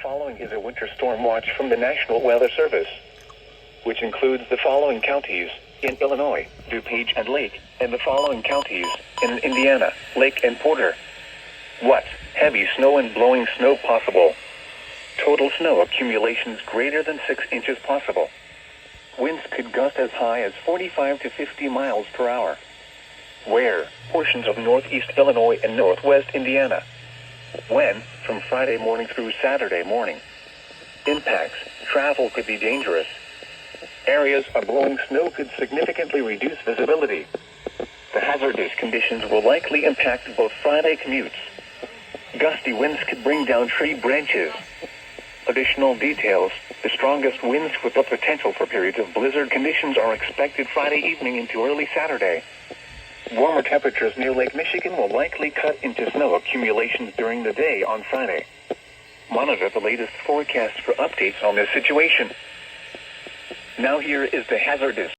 following is a winter storm watch from the National Weather Service, which includes the following counties in Illinois, DuPage and Lake, and the following counties in Indiana, Lake and Porter. What? Heavy snow and blowing snow possible. Total snow accumulations greater than 6 inches possible. Winds could gust as high as 45 to 50 miles per hour. Where? Portions of northeast Illinois and northwest Indiana. When? From Friday morning through Saturday morning. Impacts: travel could be dangerous. Areas of blowing snow could significantly reduce visibility. The hazardous conditions will likely impact both Friday commutes. Gusty winds could bring down tree branches. Additional details: the strongest winds with the potential for periods of blizzard conditions are expected Friday evening into early Saturday. Warmer temperatures near Lake Michigan will likely cut into snow accumulations during the day on Friday. Monitor the latest forecast for updates on this situation. Now here is the hazardous